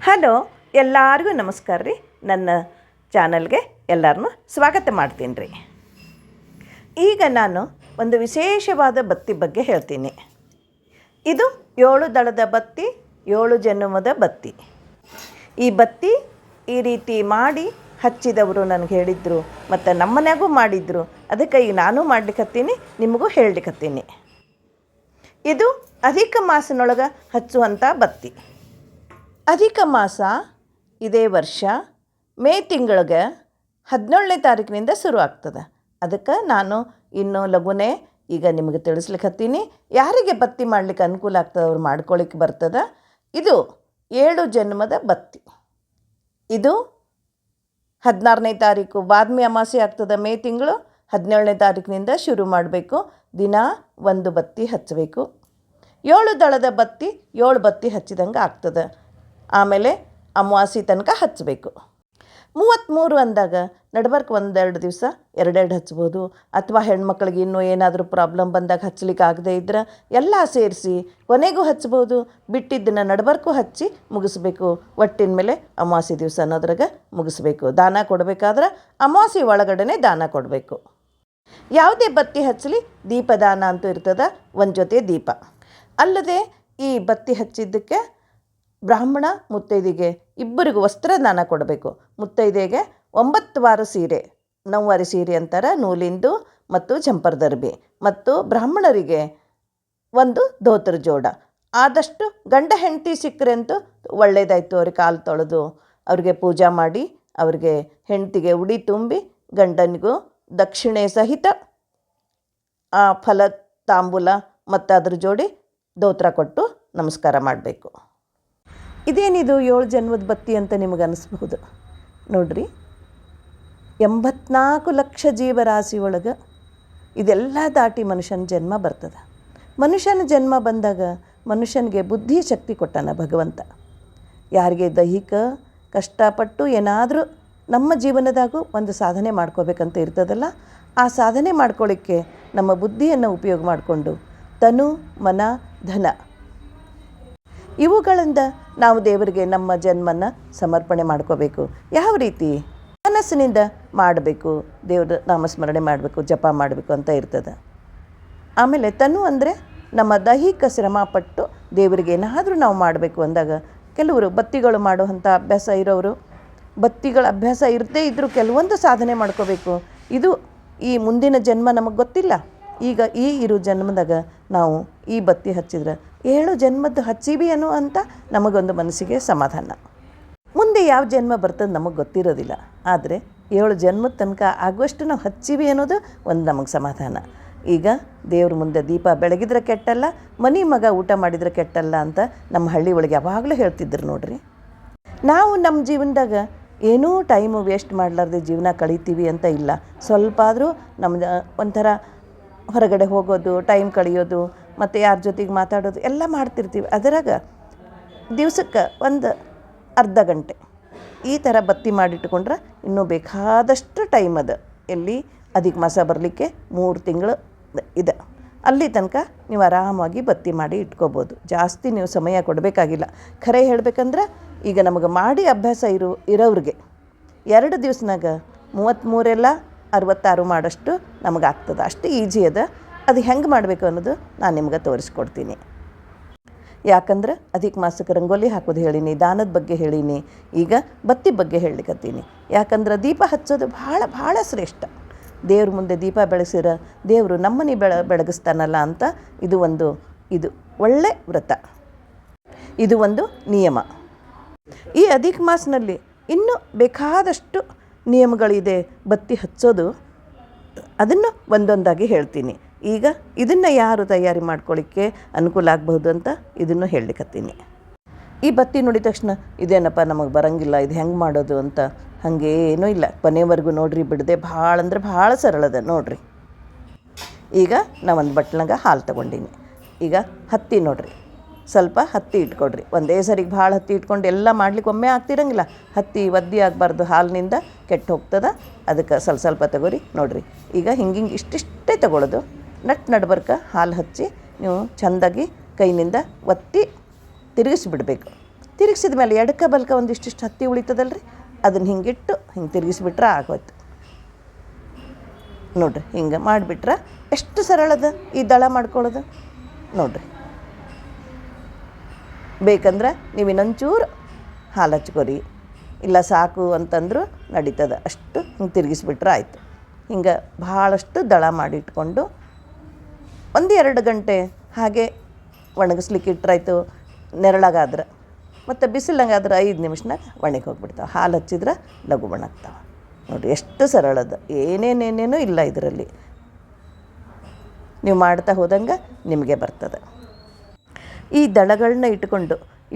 Hello, ಎಲ್ಲರಿಗೂ ನಮಸ್ಕಾರ ರೀ. ನನ್ನ ಚಾನಲ್ಗೆ ಎಲ್ಲರನ್ನೂ ಸ್ವಾಗತ ಮಾಡ್ತೀನಿ ರೀ. ಈಗ ನಾನು ಒಂದು ವಿಶೇಷವಾದ ಬತ್ತಿ ಬಗ್ಗೆ ಹೇಳ್ತೀನಿ. ಇದು 7 ದಳದ ಬತ್ತಿ, 7 ಜನ್ಮದ ಬತ್ತಿ. ಈ ಬತ್ತಿ ಈ ರೀತಿ ಮಾಡಿ ಹಚ್ಚಿದವರು ನನಗೆ ಹೇಳಿದರು, ಮತ್ತು ನಮ್ಮ ಮನೆಯಾಗೂ ಮಾಡಿದರು. ಅದಕ್ಕೆ ಈಗ ನಾನು ಮಾಡ್ಲಿಕ್ಕತ್ತೀನಿ, ನಿಮಗೂ ಹೇಳಲಿಕ್ಕತ್ತೀನಿ. ಇದು ಅಧಿಕ ಮಾಸನೊಳಗೆ ಹಚ್ಚುವಂಥ ಬತ್ತಿ. ಅಧಿಕ ಮಾಸ ಇದೇ ವರ್ಷ ಮೇ ತಿಂಗಳಿಗೆ 17ನೇ ತಾರೀಕಿನಿಂದ ಶುರು ಆಗ್ತದೆ. ಅದಕ್ಕೆ ನಾನು ಇನ್ನೂ ಲಘುನೇ ಈಗ ನಿಮಗೆ ತಿಳಿಸ್ಲಿಕ್ಕತ್ತೀನಿ. ಯಾರಿಗೆ ಬತ್ತಿ ಮಾಡ್ಲಿಕ್ಕೆ ಅನುಕೂಲ ಆಗ್ತದೆ ಅವ್ರು ಮಾಡ್ಕೊಳ್ಳಿಕ್ಕೆ ಬರ್ತದೆ. ಇದು 7 ಜನ್ಮದ ಬತ್ತಿ. ಇದು 16ನೇ ತಾರೀಕು ಬಾದ್ಮಿ ಅಮಾಸೆ ಆಗ್ತದೆ. ಮೇ ತಿಂಗಳು 17ನೇ ತಾರೀಕಿನಿಂದ ಶುರು ಮಾಡಬೇಕು. ದಿನ 1 ಬತ್ತಿ ಹಚ್ಚಬೇಕು. 7 ದಳದ ಬತ್ತಿ 7 ಬತ್ತಿ ಹಚ್ಚಿದಂಗೆ ಆಗ್ತದೆ. ಆಮೇಲೆ ಅಮಾವಾಸ್ಯೆ ತನಕ ಹಚ್ಚಬೇಕು. 33 ಅಂದಾಗ ನಡ್ಬರ್ಕ್ 1-2 ದಿವಸ 2 ಹಚ್ಬೋದು. ಅಥವಾ ಹೆಣ್ಮಕ್ಳಿಗೆ ಇನ್ನೂ ಏನಾದರೂ ಪ್ರಾಬ್ಲಮ್ ಬಂದಾಗ ಹಚ್ಚಲಿಕ್ಕೆ ಆಗದೆ ಇದ್ರೆ ಎಲ್ಲ ಸೇರಿಸಿ ಕೊನೆಗೂ ಹಚ್ಬೋದು. ಬಿಟ್ಟಿದ್ದನ್ನು ನಡ್ಬರ್ಕು ಹಚ್ಚಿ ಮುಗಿಸ್ಬೇಕು. ಒಟ್ಟಿನ ಮೇಲೆ ಅಮಾವಾಸ್ಯೆ ದಿವಸ ಅನ್ನೋದ್ರಾಗ ಮುಗಿಸ್ಬೇಕು. ದಾನ ಕೊಡಬೇಕಾದ್ರೆ ಅಮಾವಾಸ್ಯೆ ಒಳಗಡೆ ದಾನ ಕೊಡಬೇಕು. ಯಾವುದೇ ಬತ್ತಿ ಹಚ್ಚಲಿ ದೀಪದಾನ ಅಂತೂ ಇರ್ತದೆ, ಒಂದು ಜೊತೆ ದೀಪ. ಅಲ್ಲದೆ ಈ ಬತ್ತಿ ಹಚ್ಚಿದ್ದಕ್ಕೆ ಬ್ರಾಹ್ಮಣ ಮುತ್ತೈದೆಗೆ ಇಬ್ಬರಿಗೂ ವಸ್ತ್ರದಾನ ಕೊಡಬೇಕು. ಮುತ್ತೈದೆಗೆ 9 ವಾರ ಸೀರೆ, 9 ವಾರ ಸೀರೆ ಅಂತಾರೆ, ನೂಲಿಂದು ಮತ್ತು ಜಂಪರ್ ದರ್ಬಿ. ಮತ್ತು ಬ್ರಾಹ್ಮಣರಿಗೆ 1 ಧೋತ್ರ ಜೋಡ. ಆದಷ್ಟು ಗಂಡ ಹೆಂಡತಿ ಸಿಕ್ಕರೆ ಅಂತೂ ಒಳ್ಳೆಯದಾಯಿತು. ಅವ್ರಿಗೆ ಕಾಲು ತೊಳೆದು ಅವ್ರಿಗೆ ಪೂಜೆ ಮಾಡಿ ಅವ್ರಿಗೆ ಹೆಂಡತಿಗೆ ಉಡಿ ತುಂಬಿ ಗಂಡನಿಗೂ ದಕ್ಷಿಣೆ ಸಹಿತ ಆ ಫಲ ತಾಂಬೂಲ ಮತ್ತು ಅದ್ರ ಜೋಡಿ ಧೋತ್ರ ಕೊಟ್ಟು ನಮಸ್ಕಾರ ಮಾಡಬೇಕು. ಇದೇನಿದು 7 ಜನ್ಮದ ಬತ್ತಿ ಅಂತ ನಿಮಗೆ ಅನಿಸ್ಬಹುದು. ನೋಡ್ರಿ, 84 ಲಕ್ಷ ಜೀವರಾಶಿ ಒಳಗೆ ಇದೆಲ್ಲ ದಾಟಿ ಮನುಷ್ಯನ ಜನ್ಮ ಬರ್ತದೆ. ಮನುಷ್ಯನ ಜನ್ಮ ಬಂದಾಗ ಮನುಷ್ಯನಿಗೆ ಬುದ್ಧಿ ಶಕ್ತಿ ಕೊಟ್ಟಾನ ಭಗವಂತ. ಯಾರಿಗೆ ದೈಹಿಕ ಕಷ್ಟಪಟ್ಟು ಏನಾದರೂ ನಮ್ಮ ಜೀವನದಾಗೂ ಒಂದು ಸಾಧನೆ ಮಾಡ್ಕೋಬೇಕಂತ ಇರ್ತದಲ್ಲ, ಆ ಸಾಧನೆ ಮಾಡ್ಕೊಳ್ಳಿಕ್ಕೆ ನಮ್ಮ ಬುದ್ಧಿಯನ್ನು ಉಪಯೋಗ ಮಾಡಿಕೊಂಡು ತನು ಮನ ಧನ ಇವುಗಳಿಂದ ನಾವು ದೇವರಿಗೆ ನಮ್ಮ ಜನ್ಮನ ಸಮರ್ಪಣೆ ಮಾಡ್ಕೋಬೇಕು. ಯಾವ ರೀತಿ? ಮನಸ್ಸಿನಿಂದ ಮಾಡಬೇಕು, ದೇವ್ರ ನಾಮಸ್ಮರಣೆ ಮಾಡಬೇಕು, ಜಪ ಮಾಡಬೇಕು ಅಂತ ಇರ್ತದೆ. ಆಮೇಲೆ ತನು ಅಂದರೆ ನಮ್ಮ ದೈಹಿಕ ಶ್ರಮ ಪಟ್ಟು ದೇವರಿಗೆ ಏನಾದರೂ ನಾವು ಮಾಡಬೇಕು ಅಂದಾಗ ಕೆಲವರು ಬತ್ತಿಗಳು ಮಾಡುವಂಥ ಅಭ್ಯಾಸ ಇರೋರು, ಬತ್ತಿಗಳ ಅಭ್ಯಾಸ ಇರದೇ ಇದ್ದರೂ ಕೆಲವೊಂದು ಸಾಧನೆ ಮಾಡ್ಕೋಬೇಕು. ಇದು ಈ ಮುಂದಿನ ಜನ್ಮ ನಮಗೆ ಗೊತ್ತಿಲ್ಲ. ಈಗ ಈ ಇರೋ ಜನ್ಮದಾಗ ನಾವು ಈ ಬತ್ತಿ ಹಚ್ಚಿದ್ರೆ 7 ಜನ್ಮದ್ದು ಹಚ್ಚೀವಿ ಅನ್ನೋ ಅಂತ ನಮಗೊಂದು ಮನಸ್ಸಿಗೆ ಸಮಾಧಾನ. ಮುಂದೆ ಯಾವ ಜನ್ಮ ಬರ್ತದೆ ನಮಗೆ ಗೊತ್ತಿರೋದಿಲ್ಲ. ಆದರೆ 7 ಜನ್ಮದ ತನಕ ಆಗುವಷ್ಟು ನಾವು ಹಚ್ಚೀವಿ ಅನ್ನೋದು ಒಂದು ನಮಗೆ ಸಮಾಧಾನ. ಈಗ ದೇವ್ರ ಮುಂದೆ ದೀಪ ಬೆಳಗಿದ್ರೆ ಕೆಟ್ಟಲ್ಲ, ಮನೆ ಮಗ ಊಟ ಮಾಡಿದರೆ ಕೆಟ್ಟಲ್ಲ ಅಂತ ನಮ್ಮ ಹಳ್ಳಿ ಒಳಗೆ ಯಾವಾಗಲೂ ಹೇಳ್ತಿದ್ರು ನೋಡ್ರಿ. ನಾವು ನಮ್ಮ ಜೀವನದಾಗ ಏನೂ ಟೈಮು ವೇಸ್ಟ್ ಮಾಡಲಾರ್ದೆ ಜೀವನ ಕಳೀತೀವಿ ಅಂತ ಇಲ್ಲ. ಸ್ವಲ್ಪ ಆದರೂ ನಮ್ದು ಒಂಥರ ಹೊರಗಡೆ ಹೋಗೋದು, ಟೈಮ್ ಕಳೆಯೋದು, ಮತ್ತು ಯಾರ ಜೊತೆಗೆ ಮಾತಾಡೋದು ಎಲ್ಲ ಮಾಡ್ತಿರ್ತೀವಿ. ಅದರಾಗ ದಿವ್ಸಕ್ಕೆ ಒಂದು ಅರ್ಧ ಗಂಟೆ ಈ ಥರ ಬತ್ತಿ ಮಾಡಿಟ್ಕೊಂಡ್ರೆ ಇನ್ನೂ ಬೇಕಾದಷ್ಟು ಟೈಮ್ ಅದ. ಎಲ್ಲಿ ಅಧಿಕ ಮಾಸ ಬರಲಿಕ್ಕೆ 3 ತಿಂಗಳು ಇದೆ. ಅಲ್ಲಿ ತನಕ ನೀವು ಆರಾಮಾಗಿ ಬತ್ತಿ ಮಾಡಿ ಇಟ್ಕೋಬೋದು. ಜಾಸ್ತಿ ನೀವು ಸಮಯ ಕೊಡಬೇಕಾಗಿಲ್ಲ. ಖರೆ ಹೇಳಬೇಕಂದ್ರೆ ಈಗ ನಮಗೆ ಮಾಡಿ ಅಭ್ಯಾಸ ಇರೋರಿಗೆ 2 ದಿವ್ಸನಾಗ 33 66 ಮಾಡೋಷ್ಟು ನಮಗಾಗ್ತದೆ. ಅಷ್ಟು ಈಜಿ ಅದ. ಅದು ಹೆಂಗೆ ಮಾಡಬೇಕು ಅನ್ನೋದು ನಾನು ನಿಮ್ಗೆ ತೋರಿಸ್ಕೊಡ್ತೀನಿ. ಯಾಕಂದ್ರೆ ಅಧಿಕ ಮಾಸಕ್ಕೆ ರಂಗೋಲಿ ಹಾಕೋದು ಹೇಳೀನಿ, ದಾನದ ಬಗ್ಗೆ ಹೇಳೀನಿ, ಈಗ ಬತ್ತಿ ಬಗ್ಗೆ ಹೇಳಲಿಕ್ಕತ್ತೀನಿ. ಯಾಕಂದ್ರೆ ದೀಪ ಹಚ್ಚೋದು ಭಾಳ ಭಾಳ ಶ್ರೇಷ್ಠ. ದೇವ್ರ ಮುಂದೆ ದೀಪ ಬೆಳೆಸಿರ ದೇವರು ನಮ್ಮನೆ ಬೆಳಗಿಸ್ತಾನಲ್ಲ ಅಂತ ಇದು ಒಳ್ಳೆ ವ್ರತ, ಇದು ಒಂದು ನಿಯಮ. ಈ ಅಧಿಕ ಮಾಸನಲ್ಲಿ ಇನ್ನೂ ಬೇಕಾದಷ್ಟು ನಿಯಮಗಳಿದೆ ಬತ್ತಿ ಹಚ್ಚೋದು. ಅದನ್ನು ಒಂದೊಂದಾಗಿ ಹೇಳ್ತೀನಿ. ಈಗ ಇದನ್ನು ಯಾರು ತಯಾರಿ ಮಾಡ್ಕೊಳ್ಳಿಕ್ಕೆ ಅನುಕೂಲ ಆಗಬಹುದು ಅಂತ ಇದನ್ನು ಹೇಳಲಿಕ್ಕತ್ತೀನಿ. ಈ ಬತ್ತಿ ನೋಡಿದ ತಕ್ಷಣ ಇದೇನಪ್ಪ ನಮಗೆ ಬರೋಂಗಿಲ್ಲ, ಇದು ಹೆಂಗೆ ಮಾಡೋದು ಅಂತ ಹಾಗೇನೂ ಇಲ್ಲ. ಕೊನೆವರೆಗೂ ನೋಡಿರಿ, ಬಿಡದೆ. ಭಾಳ ಅಂದ್ರೆ ಭಾಳ ಸರಳದ ನೋಡಿರಿ. ಈಗ ನಾವೊಂದು ಬಟ್ಲನಾಗ ಹಾಲು ತೊಗೊಂಡೀನಿ. ಈಗ ಹತ್ತಿ ನೋಡಿರಿ, ಸ್ವಲ್ಪ ಹತ್ತಿ ಇಟ್ಕೊಡ್ರಿ. ಒಂದೇ ಸರಿಗೆ ಭಾಳ ಹತ್ತಿ ಇಟ್ಕೊಂಡು ಎಲ್ಲ ಮಾಡ್ಲಿಕ್ಕೆ ಒಮ್ಮೆ ಆಗ್ತಿರಂಗಿಲ್ಲ. ಹತ್ತಿ ಒದ್ದಿ ಆಗಬಾರ್ದು, ಹಾಲಿನಿಂದ ಕೆಟ್ಟು ಹೋಗ್ತದೆ. ಅದಕ್ಕೆ ಸ್ವಲ್ಪ ತಗೋರಿ. ನೋಡಿರಿ, ಈಗ ಹಿಂಗೆ ಇಷ್ಟಿಷ್ಟೇ ತಗೊಳ್ಳೋದು. ನಡ್ಬರ್ಕ ಹಾಲು ಹಚ್ಚಿ ನೀವು ಚೆಂದಾಗಿ ಕೈನಿಂದ ಒತ್ತಿ ತಿರುಗಿಸ್ಬಿಡ್ಬೇಕು. ತಿರುಗಿಸಿದ ಮೇಲೆ ಎಡಕ ಬಲ್ಕ ಒಂದಿಷ್ಟಿಷ್ಟು ಹತ್ತಿ ಉಳಿತದಲ್ಲ ರೀ, ಅದನ್ನು ಹಿಂಗಿಟ್ಟು ಹಿಂಗೆ ತಿರುಗಿಸ್ಬಿಟ್ರೆ ಆಗೋಯ್ತು ನೋಡಿರಿ. ಹಿಂಗೆ ಮಾಡಿಬಿಟ್ರೆ ಎಷ್ಟು ಸರಳದ ಈ ದಳ ಮಾಡ್ಕೊಳ್ಳೋದು ನೋಡಿರಿ. ಬೇಕಂದ್ರೆ ನೀವು ಇನ್ನೊಂಚೂರು ಹಾಲು ಹಚ್ಕೊರಿ, ಇಲ್ಲ ಸಾಕು ಅಂತಂದರೂ ನಡೀತದೆ. ಅಷ್ಟು ಹಿಂಗೆ ತಿರುಗಿಸ್ಬಿಟ್ರೆ ಆಯಿತು. ಹಿಂಗೆ ಭಾಳಷ್ಟು ದಳ ಮಾಡಿಟ್ಕೊಂಡು 1-2 ಗಂಟೆ ಹಾಗೆ ಒಣಗಿಸ್ಲಿಕ್ಕೆ ಇಟ್ರಾಯ್ತು. ನೆರಳಾಗಾದ್ರೆ ಮತ್ತು ಬಿಸಿಲಾಗಾದ್ರೆ 5 ನಿಮಿಷನಾಗ ಒಣಗಿ ಹೋಗ್ಬಿಡ್ತಾವೆ. ಹಾಲು ಹಚ್ಚಿದ್ರೆ ಲಘು ಒಣಗ್ತಾವೆ ನೋಡಿರಿ. ಎಷ್ಟು ಸರಳದ, ಏನೇನೇನೇನೂ ಇಲ್ಲ ಇದರಲ್ಲಿ. ನೀವು ಮಾಡ್ತಾ ಹೋದಂಗೆ ನಿಮಗೆ ಬರ್ತದೆ. ಈ ದಳಗಳನ್ನ ಇಟ್ಕೊಂಡು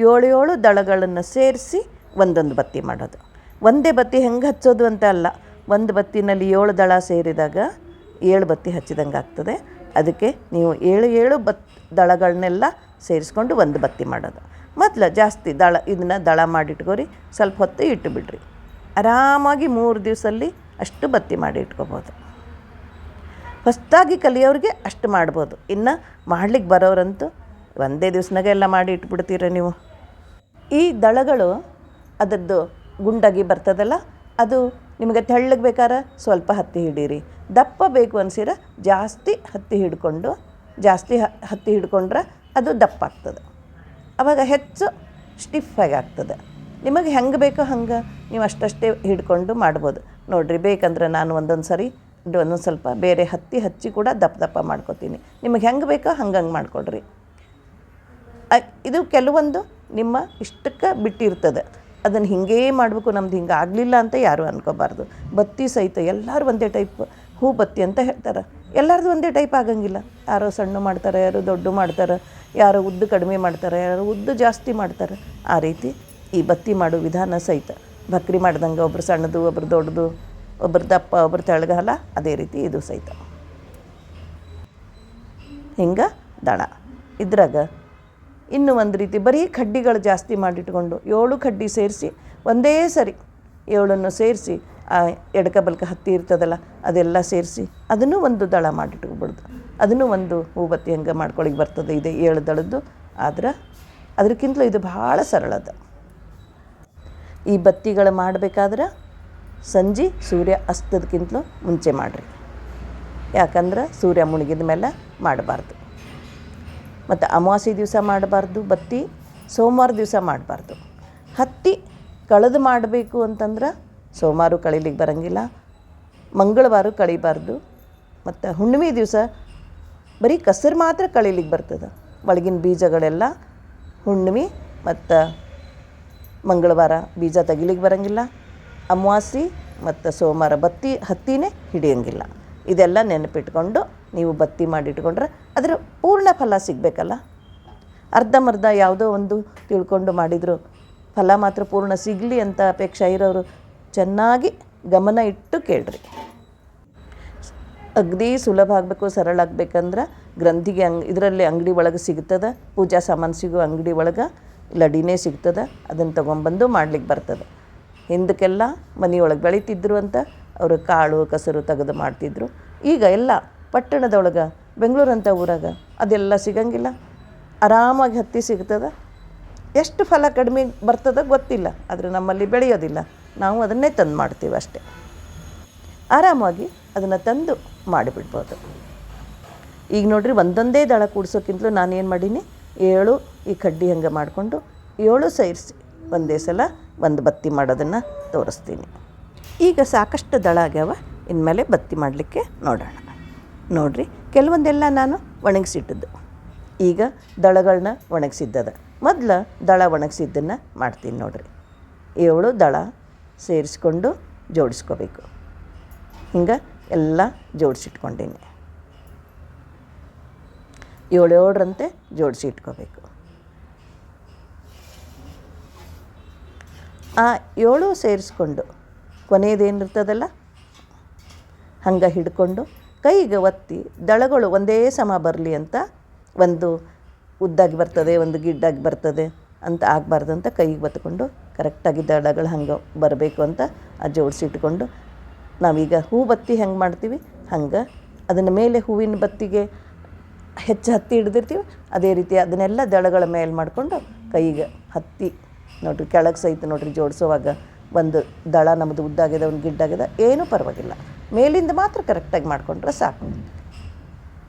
7 ದಳಗಳನ್ನು ಸೇರಿಸಿ ಒಂದೊಂದು ಬತ್ತಿ ಮಾಡೋದು. ಒಂದೇ ಬತ್ತಿ ಹೆಂಗೆ ಹಚ್ಚೋದು ಅಂತ ಅಲ್ಲ, ಒಂದು ಬತ್ತಿನಲ್ಲಿ 7 ದಳ ಸೇರಿದಾಗ 7 ಬತ್ತಿ ಹಚ್ಚಿದಂಗೆ ಆಗ್ತದೆ. ಅದಕ್ಕೆ ನೀವು 7 ದಳಗಳನ್ನೆಲ್ಲ ಸೇರಿಸ್ಕೊಂಡು ಒಂದು ಬತ್ತಿ ಮಾಡೋದು. ಮೊದಲು ಜಾಸ್ತಿ ಇದನ್ನು ದಳ ಮಾಡಿಟ್ಕೋರಿ, ಸ್ವಲ್ಪ ಹೊತ್ತು ಇಟ್ಟು ಬಿಡ್ರಿ. ಆರಾಮಾಗಿ 3 ದಿವಸದಲ್ಲಿ ಅಷ್ಟು ಬತ್ತಿ ಮಾಡಿ ಇಟ್ಕೋಬೋದು. ಹೊಸದಾಗಿ ಕಲಿಯೋರಿಗೆ ಅಷ್ಟು ಮಾಡ್ಬೋದು. ಇನ್ನು ಮಾಡ್ಲಿಕ್ಕೆ ಬರೋರಂತೂ ಒಂದೇ ದಿವ್ಸನಾಗ ಎಲ್ಲ ಮಾಡಿ ಇಟ್ಬಿಡ್ತೀರ ನೀವು. ಈ ದಳಗಳು ಅದರದ್ದು ಗುಂಡಾಗಿ ಬರ್ತದಲ್ಲ, ಅದು ನಿಮಗೆ ತೆಳ್ಳಗೆ ಬೇಕಾದ್ರೆ ಸ್ವಲ್ಪ ಹತ್ತಿ ಹಿಡೀರಿ, ದಪ್ಪ ಬೇಕು ಅನ್ಸಿರ ಜಾಸ್ತಿ ಹತ್ತಿ ಹಿಡ್ಕೊಂಡ್ರೆ ಅದು ದಪ್ಪ ಆಗ್ತದೆ. ಆವಾಗ ಹೆಚ್ಚು ಸ್ಟಿಫಾಗಿ ಆಗ್ತದೆ. ನಿಮಗೆ ಹೆಂಗೆ ಬೇಕೋ ಹಂಗೆ ನೀವು ಅಷ್ಟೇ ಹಿಡ್ಕೊಂಡು ಮಾಡ್ಬೋದು ನೋಡಿರಿ. ಬೇಕಂದ್ರೆ ನಾನು ಒಂದೊಂದು ಸ್ವಲ್ಪ ಬೇರೆ ಹತ್ತಿ ಹಚ್ಚಿ ಕೂಡ ದಪ್ಪ ಮಾಡ್ಕೊತೀನಿ. ನಿಮಗೆ ಹೆಂಗೆ ಬೇಕೋ ಹಂಗೆ ಮಾಡ್ಕೊಳ್ರಿ. ಇದು ಕೆಲವೊಂದು ನಿಮ್ಮ ಇಷ್ಟಕ್ಕೆ ಬಿಟ್ಟಿರ್ತದೆ. ಅದನ್ನು ಹಿಂಗೇ ಮಾಡಬೇಕು, ನಮ್ದು ಹಿಂಗೆ ಆಗಲಿಲ್ಲ ಅಂತ ಯಾರೂ ಅನ್ಕೋಬಾರ್ದು. ಬತ್ತಿ ಸಹಿತ ಎಲ್ಲರೂ ಒಂದೇ ಟೈಪ್ ಹೂ ಬತ್ತಿ ಅಂತ ಹೇಳ್ತಾರೆ. ಎಲ್ಲರದು ಒಂದೇ ಟೈಪ್ ಆಗಂಗಿಲ್ಲ. ಯಾರೋ ಸಣ್ಣ ಮಾಡ್ತಾರೆ, ಯಾರೋ ದೊಡ್ಡ ಮಾಡ್ತಾರೆ, ಯಾರೋ ಉದ್ದು ಕಡಿಮೆ ಮಾಡ್ತಾರೆ, ಯಾರೋ ಉದ್ದು ಜಾಸ್ತಿ ಮಾಡ್ತಾರೆ. ಆ ರೀತಿ ಈ ಬತ್ತಿ ಮಾಡೋ ವಿಧಾನ ಸಹಿತ ಭಕ್ರಿ ಮಾಡ್ದಂಗೆ ಒಬ್ರು ಸಣ್ಣದು, ಒಬ್ರು ದೊಡ್ಡದು, ಒಬ್ರು ದಪ್ಪ, ಒಬ್ರು ತೆಳ್ಳಗಲ್ಲ, ಅದೇ ರೀತಿ ಇದು ಸಹಿತ ಹಿಂಗೆ ದಳ. ಇದ್ರಾಗ ಇನ್ನೂ ಒಂದು ರೀತಿ ಬರೀ ಕಡ್ಡಿಗಳು ಜಾಸ್ತಿ ಮಾಡಿಟ್ಕೊಂಡು 7 ಕಡ್ಡಿ ಸೇರಿಸಿ ಒಂದೇ ಸರಿ 7 ಸೇರಿಸಿ ಆ ಎಡಕ ಬಲ್ಕ ಹತ್ತಿ ಇರ್ತದಲ್ಲ ಅದೆಲ್ಲ ಸೇರಿಸಿ ಅದನ್ನು ಒಂದು ದಳ ಮಾಡಿಟ್ಕೊಬಿಡ್ದು. ಅದನ್ನು ಒಂದು ಹೂಬತ್ತಿ ಹಂಗೆ ಮಾಡ್ಕೊಳಿಗೆ ಬರ್ತದೆ. ಇದೆ 7 ದಳದ್ದು. ಆದ್ರೆ ಅದಕ್ಕಿಂತಲೂ ಇದು ಭಾಳ ಸರಳದ. ಈ ಬತ್ತಿಗಳು ಮಾಡಬೇಕಾದ್ರೆ ಸಂಜೆ ಸೂರ್ಯ ಅಸ್ತದಕ್ಕಿಂತಲೂ ಮುಂಚೆ ಮಾಡಿರಿ. ಯಾಕಂದ್ರೆ ಸೂರ್ಯ ಮುಳುಗಿದ ಮೇಲೆ ಮಾಡಬಾರ್ದು. ಮತ್ತು ಅಮಾವಾಸ್ಯೆ ದಿವಸ ಮಾಡಬಾರ್ದು ಬತ್ತಿ, ಸೋಮವಾರ ದಿವಸ ಮಾಡಬಾರ್ದು. ಹತ್ತಿ ಕಳೆದು ಮಾಡಬೇಕು ಅಂತಂದ್ರೆ ಸೋಮವಾರ ಕಳೀಲಿಕ್ಕೆ ಬರೋಂಗಿಲ್ಲ, ಮಂಗಳವಾರ ಕಳಿಬಾರ್ದು. ಮತ್ತು ಹುಣ್ಣಿಮೆ ದಿವಸ ಬರೀ ಕಸರು ಮಾತ್ರ ಕಳೀಲಿಕ್ಕೆ ಬರ್ತದೆ. ಒಳಗಿನ ಬೀಜಗಳೆಲ್ಲ ಹುಣ್ಣಿಮೆ ಮತ್ತು ಮಂಗಳವಾರ ಬೀಜ ತೆಗಿಲಿಕ್ಕೆ ಬರೋಂಗಿಲ್ಲ. ಅಮಾವಾಸ್ಯೆ ಮತ್ತು ಸೋಮವಾರ ಹತ್ತಿನೇ ಹಿಡಿಯೋಂಗಿಲ್ಲ. ಇದೆಲ್ಲ ನೆನಪಿಟ್ಕೊಂಡು ನೀವು ಬತ್ತಿ ಮಾಡಿಟ್ಕೊಂಡ್ರೆ ಅದರ ಪೂರ್ಣ ಫಲ ಸಿಗಬೇಕಲ್ಲ. ಅರ್ಧಂಬರ್ಧ ಯಾವುದೋ ಒಂದು ತಿಳ್ಕೊಂಡು ಮಾಡಿದ್ರು ಫಲ ಮಾತ್ರ ಪೂರ್ಣ ಸಿಗಲಿ ಅಂತ ಅಪೇಕ್ಷೆ ಇರೋರು ಚೆನ್ನಾಗಿ ಗಮನ ಇಟ್ಟು ಕೇಳ್ರಿ. ಅಗದಿ ಸುಲಭ ಆಗಬೇಕು, ಸರಳ ಆಗಬೇಕಂದ್ರೆ ಗ್ರಂಥಿಗೆ ಇದರಲ್ಲಿ ಅಂಗಡಿ ಒಳಗೆ ಸಿಗ್ತದೆ. ಪೂಜಾ ಸಾಮಾನು ಸಿಗೋ ಅಂಗಡಿ ಒಳಗೆ ಲಡಿನೇ ಸಿಗ್ತದೆ. ಅದನ್ನು ತೊಗೊಂಬಂದು ಮಾಡ್ಲಿಕ್ಕೆ ಬರ್ತದೆ. ಹಿಂದಕ್ಕೆಲ್ಲ ಮನೆಯೊಳಗೆ ಬೆಳೀತಿದ್ರು ಅಂತ ಅವರು ಕಾಳು ಕಸರು ತೆಗೆದು ಮಾಡ್ತಿದ್ರು. ಈಗ ಎಲ್ಲ ಪಟ್ಟಣದೊಳಗೆ ಬೆಂಗಳೂರಂಥ ಊರಾಗ ಅದೆಲ್ಲ ಸಿಗಂಗಿಲ್ಲ. ಆರಾಮಾಗಿ ಹತ್ತಿ ಸಿಗ್ತದೆ. ಎಷ್ಟು ಫಲ ಕಡಿಮೆ ಬರ್ತದೆ ಗೊತ್ತಿಲ್ಲ, ಆದರೆ ನಮ್ಮಲ್ಲಿ ಬೆಳೆಯೋದಿಲ್ಲ. ನಾವು ಅದನ್ನೇ ತಂದು ಮಾಡ್ತೀವಿ ಅಷ್ಟೇ. ಆರಾಮಾಗಿ ಅದನ್ನು ತಂದು ಮಾಡಿಬಿಡ್ಬೋದು. ಈಗ ನೋಡಿರಿ, ಒಂದೊಂದೇ ದಳ ಕೂಡ್ಸೋಕ್ಕಿಂತಲೂ ನಾನೇನು ಮಾಡೀನಿ, 7 ಈ ಕಡ್ಡಿ ಹಂಗೆ ಮಾಡಿಕೊಂಡು 7 ಸೇರಿಸಿ ಒಂದೇ ಸಲ ಒಂದು ಬತ್ತಿ ಮಾಡೋದನ್ನು ತೋರಿಸ್ತೀನಿ. ಈಗ ಸಾಕಷ್ಟು ದಳ ಆಗ್ಯಾವ. ಇನ್ಮೇಲೆ ಬತ್ತಿ ಮಾಡಲಿಕ್ಕೆ ನೋಡೋಣ. ನೋಡಿರಿ, ಕೆಲವೊಂದೆಲ್ಲ ನಾನು ಒಣಗಿಸಿಟ್ಟಿದ್ದು. ಈಗ ದಳಗಳನ್ನ ಒಣಗಿಸಿದ್ದದ. ಮೊದಲು ದಳ ಒಣಗಿಸಿದ್ದನ್ನು ಮಾಡ್ತೀನಿ ನೋಡಿರಿ. 7 ದಳ ಸೇರಿಸ್ಕೊಂಡು ಜೋಡಿಸ್ಕೋಬೇಕು. ಹಿಂಗೆ ಎಲ್ಲ ಜೋಡಿಸಿಟ್ಕೊಂಡೀನಿ. 7 ಜೋಡಿಸಿ ಇಟ್ಕೋಬೇಕು. ಆ 7 ಸೇರಿಸ್ಕೊಂಡು ಕೊನೆಯದೇನಿರ್ತದಲ್ಲ ಹಂಗೆ ಹಿಡ್ಕೊಂಡು ಕೈಗೆ ಒತ್ತಿ ದಳಗಳು ಒಂದೇ ಸಮ ಬರಲಿ ಅಂತ, ಒಂದು ಉದ್ದಾಗಿ ಬರ್ತದೆ, ಒಂದು ಗಿಡ್ಡಾಗಿ ಬರ್ತದೆ ಅಂತ ಆಗಬಾರ್ದು ಅಂತ ಕೈಗೆ ಒತ್ಕೊಂಡು ಕರೆಕ್ಟಾಗಿ ದಳಗಳು ಹಂಗೆ ಬರಬೇಕು ಅಂತ ಜೋಡಿಸಿಟ್ಕೊಂಡು ನಾವೀಗ ಹೂ ಬತ್ತಿ ಹೆಂಗೆ ಮಾಡ್ತೀವಿ ಹಂಗೆ ಅದನ್ನ ಮೇಲೆ ಹೂವಿನ ಬತ್ತಿಗೆ ಹೆಚ್ಚು ಹತ್ತಿ ಹಿಡ್ದಿರ್ತೀವಿ, ಅದೇ ರೀತಿ ಅದನ್ನೆಲ್ಲ ದಳಗಳ ಮೇಲೆ ಮಾಡಿಕೊಂಡು ಕೈಗೆ ಹತ್ತಿ ನೋಡಿರಿ ಕೆಳಗೆ ಸಹಿತ ನೋಡಿರಿ ಜೋಡಿಸೋವಾಗ ಒಂದು ದಳ ನಮ್ಮದು ಉದ್ದಾಗಿದೆ, ಒಂದು ಗಿಡ್ಡಾಗಿದೆ, ಏನೂ ಪರವಾಗಿಲ್ಲ. ಮೇಲಿಂದ ಮಾತ್ರ ಕರೆಕ್ಟಾಗಿ ಮಾಡಿಕೊಂಡ್ರೆ ಸಾಕು.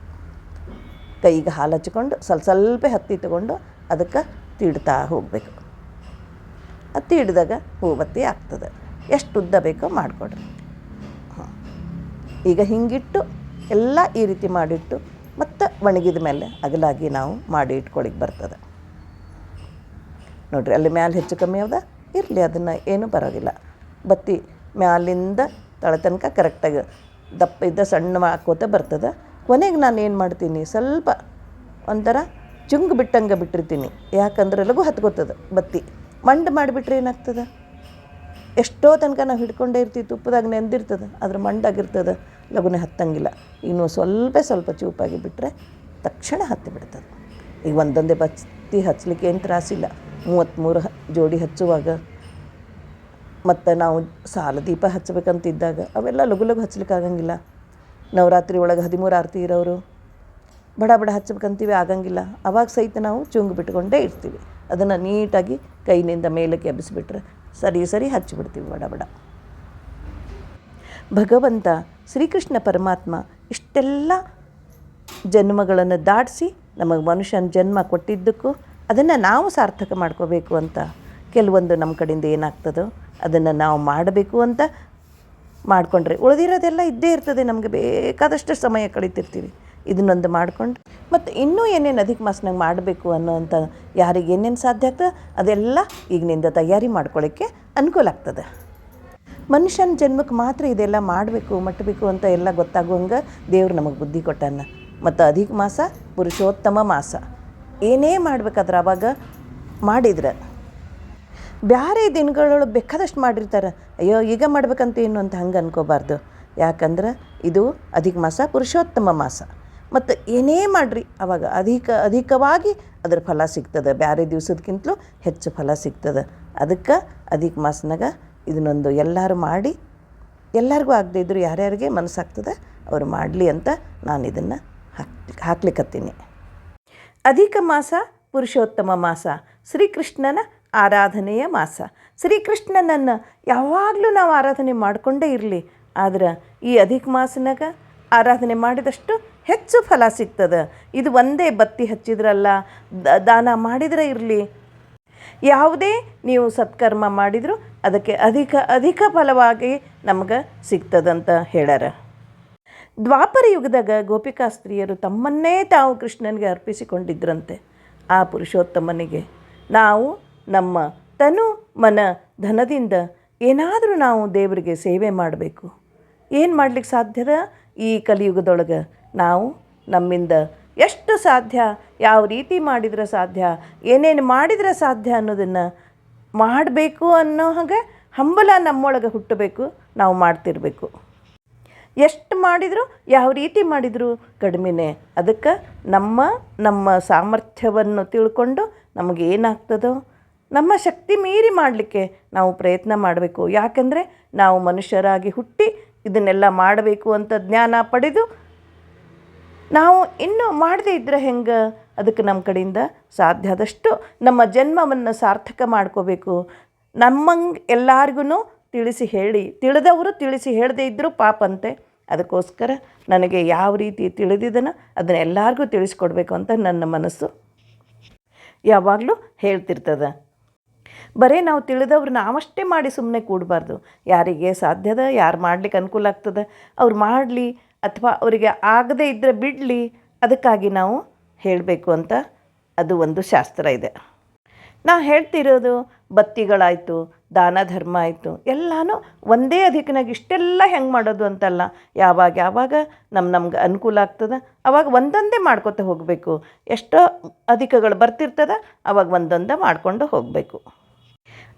ಕೈಗೆ ಹಾಲು ಹಚ್ಕೊಂಡು ಸ್ವಲ್ಪ ಹತ್ತಿ ತೊಗೊಂಡು ಅದಕ್ಕೆ ತೀಡ್ತಾ ಹೋಗಬೇಕು. ಅದು ತೀಡಿದಾಗ ಹೂಬತ್ತಿ ಆಗ್ತದೆ. ಎಷ್ಟು ಉದ್ದ ಬೇಕೋ ಮಾಡಿಕೊಡ್ರಿ. ಈಗ ಹಿಂಗಿಟ್ಟು ಎಲ್ಲ ಈ ರೀತಿ ಮಾಡಿಟ್ಟು ಮತ್ತು ಒಣಗಿದ ಮೇಲೆ ಅಗಲಾಗಿ ನಾವು ಮಾಡಿ ಇಟ್ಕೊಳಿಕ್ಕೆ ಬರ್ತದೆ. ನೋಡಿರಿ, ಅಲ್ಲಿ ಮ್ಯಾಲೆ ಹೆಚ್ಚು ಕಮ್ಮಿ ಅದ ಇರಲಿ, ಅದನ್ನು ಏನೂ ಪರವಾಗಿಲ್ಲ. ಬತ್ತಿ ಮ್ಯಾಲಿಂದ ತಳ ತನಕ ಕರೆಕ್ಟಾಗಿ ದಪ್ಪ ಇದ್ದ ಸಣ್ಣ ಹಾಕೋತ ಬರ್ತದೆ. ಕೊನೆಗೆ ನಾನು ಏನು ಮಾಡ್ತೀನಿ, ಸ್ವಲ್ಪ ಒಂಥರ ಚುಂಗು ಬಿಟ್ಟಂಗೆ ಬಿಟ್ಟಿರ್ತೀನಿ. ಯಾಕಂದ್ರೆ ಲಘು ಹತ್ಕೋತದೆ ಬತ್ತಿ. ಮಂಡು ಮಾಡಿಬಿಟ್ರೆ ಏನಾಗ್ತದೆ, ಎಷ್ಟೋ ತನಕ ನಾವು ಹಿಡ್ಕೊಂಡೇ ಇರ್ತೀವಿ, ತುಪ್ಪದಾಗ ನೆಂದಿರ್ತದೆ, ಅದ್ರ ಮಂಡಾಗಿರ್ತದೆ, ಲಘುನೇ ಹತ್ತಂಗಿಲ್ಲ. ಇನ್ನೂ ಸ್ವಲ್ಪ ಚೂಪಾಗಿ ಬಿಟ್ಟರೆ ತಕ್ಷಣ ಹತ್ತಿ ಬಿಡ್ತದೆ. ಈಗ ಒಂದೊಂದೇ ಬತ್ತಿ ಹಚ್ಚಲಿಕ್ಕೆ ಏನು ತ್ರಾಸಿಲ್ಲ. 33 ಜೋಡಿ ಹಚ್ಚುವಾಗ ಮತ್ತು ನಾವು ಸಾಲ ದೀಪ ಹಚ್ಚಬೇಕಂತಿದ್ದಾಗ ಅವೆಲ್ಲ ಲಘು ಹಚ್ಚಲಿಕ್ಕೆ ಆಗಂಗಿಲ್ಲ. ನವರಾತ್ರಿ ಒಳಗೆ 13 ಆರತಿ ಇರೋರು ಬಡ ಹಚ್ಬೇಕಂತೀವಿ, ಆಗಂಗಿಲ್ಲ. ಅವಾಗ ಸಹಿತ ನಾವು ಚುಂಗು ಬಿಟ್ಕೊಂಡೇ ಇರ್ತೀವಿ. ಅದನ್ನು ನೀಟಾಗಿ ಕೈನಿಂದ ಮೇಲಕ್ಕೆ ಎಬ್ಬಿಸಿಬಿಟ್ರೆ ಸರಿ ಹಚ್ಚಿಬಿಡ್ತೀವಿ ಬಡ. ಭಗವಂತ ಶ್ರೀಕೃಷ್ಣ ಪರಮಾತ್ಮ ಇಷ್ಟೆಲ್ಲ ಜನ್ಮಗಳನ್ನು ದಾಟಿಸಿ ನಮಗೆ ಮನುಷ್ಯನ ಜನ್ಮ ಕೊಟ್ಟಿದ್ದಕ್ಕೂ ಅದನ್ನು ನಾವು ಸಾರ್ಥಕ ಮಾಡ್ಕೋಬೇಕು ಅಂತ ಕೆಲವೊಂದು ನಮ್ಮ ಕಡೆಯಿಂದ ಏನಾಗ್ತದೋ ಅದನ್ನು ನಾವು ಮಾಡಬೇಕು ಅಂತ ಮಾಡಿಕೊಂಡ್ರೆ ಉಳಿದಿರೋದೆಲ್ಲ ಇದ್ದೇ ಇರ್ತದೆ. ನಮಗೆ ಬೇಕಾದಷ್ಟು ಸಮಯ ಕಳೀತಿರ್ತೀವಿ. ಇದನ್ನೊಂದು ಮಾಡಿಕೊಂಡು ಮತ್ತು ಇನ್ನೂ ಏನೇನು ಅಧಿಕ ಮಾಸನಾಗ ಮಾಡಬೇಕು ಅನ್ನೋವಂಥ ಯಾರಿಗೆ ಏನೇನು ಸಾಧ್ಯ ಆಗ್ತದೆ ಅದೆಲ್ಲ ಈಗಿನಿಂದ ತಯಾರಿ ಮಾಡ್ಕೊಳ್ಳೋಕ್ಕೆ ಅನುಕೂಲ ಆಗ್ತದೆ. ಮನುಷ್ಯನ ಜನ್ಮಕ್ಕೆ ಮಾತ್ರ ಇದೆಲ್ಲ ಮಾಡಬೇಕು ಮಟ್ಟಬೇಕು ಅಂತ ಎಲ್ಲ ಗೊತ್ತಾಗುವಂಗೆ ದೇವ್ರು ನಮಗೆ ಬುದ್ಧಿ ಕೊಟ್ಟಾನ. ಮತ್ತು ಅಧಿಕ ಮಾಸ ಪುರುಷೋತ್ತಮ ಮಾಸ. ಏನೇ ಮಾಡ್ಬೇಕಾದ್ರೆ ಆವಾಗ ಮಾಡಿದ್ರೆ ಬೇರೆ ದಿನಗಳೊಳಗೆ ಬೇಕಾದಷ್ಟು ಮಾಡಿರ್ತಾರೆ. ಅಯ್ಯೋ ಈಗ ಮಾಡ್ಬೇಕಂತ ಏನು ಅಂತ ಹಂಗೆ ಅನ್ಕೋಬಾರ್ದು. ಯಾಕಂದ್ರೆ ಇದು ಅಧಿಕ ಮಾಸ ಪುರುಷೋತ್ತಮ ಮಾಸ. ಮತ್ತು ಏನೇ ಮಾಡಿರಿ ಆವಾಗ ಅಧಿಕವಾಗಿ ಅದರ ಫಲ ಸಿಗ್ತದೆ. ಬೇರೆ ದಿವಸದಕ್ಕಿಂತಲೂ ಹೆಚ್ಚು ಫಲ ಸಿಗ್ತದೆ. ಅದಕ್ಕೆ ಅಧಿಕ ಮಾಸನಾಗ ಇದನ್ನೊಂದು ಎಲ್ಲರೂ ಮಾಡಿ, ಎಲ್ಲರಿಗೂ ಆಗದೆ ಇದ್ದರೂ ಯಾರ್ಯಾರಿಗೆ ಮನಸ್ಸಾಗ್ತದೆ ಅವರು ಮಾಡಲಿ ಅಂತ ನಾನು ಇದನ್ನು ಹಾಕ್ಲಿಕ್ಕತ್ತೀನಿ. ಅಧಿಕ ಮಾಸ ಪುರುಷೋತ್ತಮ ಮಾಸ, ಶ್ರೀಕೃಷ್ಣನ ಆರಾಧನೆಯ ಮಾಸ. ಶ್ರೀಕೃಷ್ಣನನ್ನು ಯಾವಾಗಲೂ ನಾವು ಆರಾಧನೆ ಮಾಡಿಕೊಂಡೇ ಇರಲಿ. ಆದ್ರೆ ಈ ಅಧಿಕ ಮಾಸನಾಗ ಆರಾಧನೆ ಮಾಡಿದಷ್ಟು ಹೆಚ್ಚು ಫಲ ಸಿಗ್ತದೆ. ಇದು ಒಂದೇ ಬತ್ತಿ ಹಚ್ಚಿದ್ರಲ್ಲ, ದಾನ ಮಾಡಿದರೆ ಇರಲಿ, ಯಾವುದೇ ನೀವು ಸತ್ಕರ್ಮ ಮಾಡಿದರೂ ಅದಕ್ಕೆ ಅಧಿಕ ಫಲವಾಗಿ ನಮ್ಗೆ ಸಿಗ್ತದಂತ ಹೇಳ್ಯಾರ. ದ್ವಾಪರ ಯುಗದಾಗ ಗೋಪಿಕಾ ಸ್ತ್ರೀಯರು ತಮ್ಮನ್ನೇ ತಾವು ಕೃಷ್ಣನಿಗೆ ಅರ್ಪಿಸಿಕೊಂಡಿದ್ರಂತೆ. ಆ ಪುರುಷೋತ್ತಮನಿಗೆ ನಾವು ನಮ್ಮ ತನು ಮನ ಧನದಿಂದ ಏನಾದರೂ ನಾವು ದೇವರಿಗೆ ಸೇವೆ ಮಾಡಬೇಕು. ಏನು ಮಾಡ್ಲಿಕ್ಕೆ ಸಾಧ್ಯದ? ಈ ಕಲಿಯುಗದೊಳಗೆ ನಾವು ನಮ್ಮಿಂದ ಎಷ್ಟು ಸಾಧ್ಯ, ಯಾವ ರೀತಿ ಮಾಡಿದರೆ ಸಾಧ್ಯ, ಏನೇನು ಮಾಡಿದರೆ ಸಾಧ್ಯ ಅನ್ನೋದನ್ನು ಮಾಡಬೇಕು ಅನ್ನೋ ಹಾಗೆ ಹಂಬಲ ನಮ್ಮೊಳಗೆ ಹುಟ್ಟಬೇಕು. ನಾವು ಮಾಡ್ತಿರಬೇಕು. ಎಷ್ಟು ಮಾಡಿದರೂ ಯಾವ ರೀತಿ ಮಾಡಿದರೂ ಕಡಿಮೆನೇ. ಅದಕ್ಕೆ ನಮ್ಮ ಸಾಮರ್ಥ್ಯವನ್ನು ತಿಳ್ಕೊಂಡು ನಮಗೆ ಏನಾಗ್ತದೋ ನಮ್ಮ ಶಕ್ತಿ ಮೀರಿ ಮಾಡಲಿಕ್ಕೆ ನಾವು ಪ್ರಯತ್ನ ಮಾಡಬೇಕು. ಯಾಕಂದರೆ ನಾವು ಮನುಷ್ಯರಾಗಿ ಹುಟ್ಟಿ ಇದನ್ನೆಲ್ಲ ಮಾಡಬೇಕು ಅಂತ ಜ್ಞಾನ ಪಡೆದು ನಾವು ಇನ್ನೂ ಮಾಡದೇ ಇದ್ದರೆ ಹೆಂಗೆ? ಅದಕ್ಕೆ ನಮ್ಮ ಕಡೆಯಿಂದ ಸಾಧ್ಯ ಆದಷ್ಟು ನಮ್ಮ ಜನ್ಮವನ್ನು ಸಾರ್ಥಕ ಮಾಡ್ಕೋಬೇಕು. ನಮ್ಮಂಗೆ ಎಲ್ಲರಿಗೂ ತಿಳಿದವರು ತಿಳಿಸಿ ಹೇಳದೇ ಇದ್ದರೂ ಪಾಪಂತೆ. ಅದಕ್ಕೋಸ್ಕರ ನನಗೆ ಯಾವ ರೀತಿ ತಿಳಿದಿದನೋ ಅದನ್ನು ಎಲ್ಲರಿಗೂ ತಿಳಿಸ್ಕೊಡ್ಬೇಕು ಅಂತ ನನ್ನ ಮನಸ್ಸು ಯಾವಾಗಲೂ ಹೇಳ್ತಿರ್ತದೆ. ಬರೀ ನಾವು ತಿಳಿದವ್ರು ನಾವಷ್ಟೇ ಮಾಡಿ ಸುಮ್ಮನೆ ಕೂಡಬಾರ್ದು. ಯಾರಿಗೆ ಸಾಧ್ಯದ, ಯಾರು ಮಾಡ್ಲಿಕ್ಕೆ ಅನುಕೂಲ ಆಗ್ತದೆ ಅವ್ರು ಮಾಡಲಿ, ಅಥವಾ ಅವರಿಗೆ ಆಗದೇ ಇದ್ದರೆ ಬಿಡಲಿ. ಅದಕ್ಕಾಗಿ ನಾವು ಹೇಳಬೇಕು ಅಂತ ಅದು ಒಂದು ಶಾಸ್ತ್ರ ಇದೆ. ನಾವು ಹೇಳ್ತಿರೋದು ಬತ್ತಿಗಳಾಯಿತು, ದಾನ ಧರ್ಮ ಆಯಿತು, ಎಲ್ಲನೂ ಒಂದೇ ಅಧಿಕನಾಗಿ ಇಷ್ಟೆಲ್ಲ ಹೆಂಗೆ ಮಾಡೋದು ಅಂತಲ್ಲ. ಯಾವಾಗ ನಮ್ಗೆ ಅನುಕೂಲ ಆಗ್ತದೆ ಆವಾಗ ಒಂದೊಂದೇ ಮಾಡ್ಕೊತ ಹೋಗಬೇಕು. ಎಷ್ಟೋ ಅಧಿಕಗಳು ಬರ್ತಿರ್ತದೆ ಆವಾಗ ಒಂದೊಂದೇ ಮಾಡ್ಕೊಂಡು ಹೋಗಬೇಕು.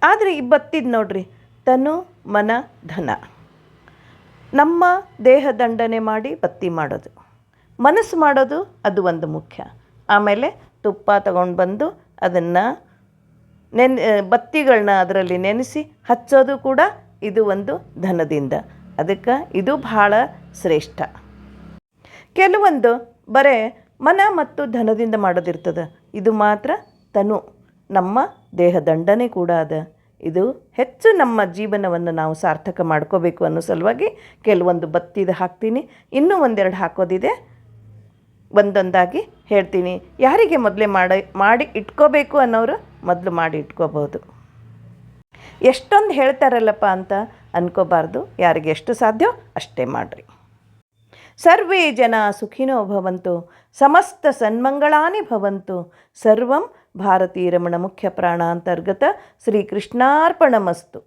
ಆದರೆ ಈ ಬತ್ತಿದ್ದು ನೋಡ್ರಿ, ತನು ಮನ ಧನ. ನಮ್ಮ ದೇಹ ದಂಡನೆ ಮಾಡಿ ಬತ್ತಿ ಮಾಡೋದು, ಮನಸ್ಸು ಮಾಡೋದು ಅದು ಒಂದು ಮುಖ್ಯ. ಆಮೇಲೆ ತುಪ್ಪ ತಗೊಂಡು ಬಂದು ಅದನ್ನು ಬತ್ತಿಗಳನ್ನ ಅದರಲ್ಲಿ ನೆನೆಸಿ ಹಚ್ಚೋದು ಕೂಡ ಇದು ಒಂದು ಧನದಿಂದ. ಅದಕ್ಕೆ ಇದು ಭಾಳ ಶ್ರೇಷ್ಠ. ಕೆಲವೊಂದು ಬರೇ ಮನ ಮತ್ತು ಧನದಿಂದ ಮಾಡೋದಿರ್ತದೆ. ಇದು ಮಾತ್ರ ತನು, ನಮ್ಮ ದೇಹದಂಡನೆ ಕೂಡ ಅದ. ಇದು ಹೆಚ್ಚು ನಮ್ಮ ಜೀವನವನ್ನು ನಾವು ಸಾರ್ಥಕ ಮಾಡ್ಕೋಬೇಕು ಅನ್ನೋ ಸಲುವಾಗಿ ಕೆಲವೊಂದು ಬತ್ತಿದು ಹಾಕ್ತೀನಿ. ಇನ್ನೂ ಒಂದೆರಡು ಹಾಕೋದಿದೆ, ಒಂದೊಂದಾಗಿ ಹೇಳ್ತೀನಿ. ಯಾರಿಗೆ ಮೊದಲೇ ಮಾಡಿ ಇಟ್ಕೋಬೇಕು ಅನ್ನೋರು ಮೊದಲು ಮಾಡಿ ಇಟ್ಕೋಬೋದು. ಎಷ್ಟೊಂದು ಹೇಳ್ತಾರಲ್ಲಪ್ಪ ಅಂತ ಅನ್ಕೋಬಾರ್ದು. ಯಾರಿಗೆ ಎಷ್ಟು ಸಾಧ್ಯವೋ ಅಷ್ಟೇ ಮಾಡಿರಿ. ಸರ್ವೇ ಜನ ಸುಖಿನೋ ಭವಂತು, ಸಮಸ್ತ ಸನ್ಮಂಗಳಾನಿ ಭವಂತು, ಸರ್ವಂ ಭಾರತೀ ರಮಣ ಮುಖ್ಯ ಪ್ರಾಣಾಂತರ್ಗತ ಶ್ರೀಕೃಷ್ಣಾರ್ಪಣಮಸ್ತು.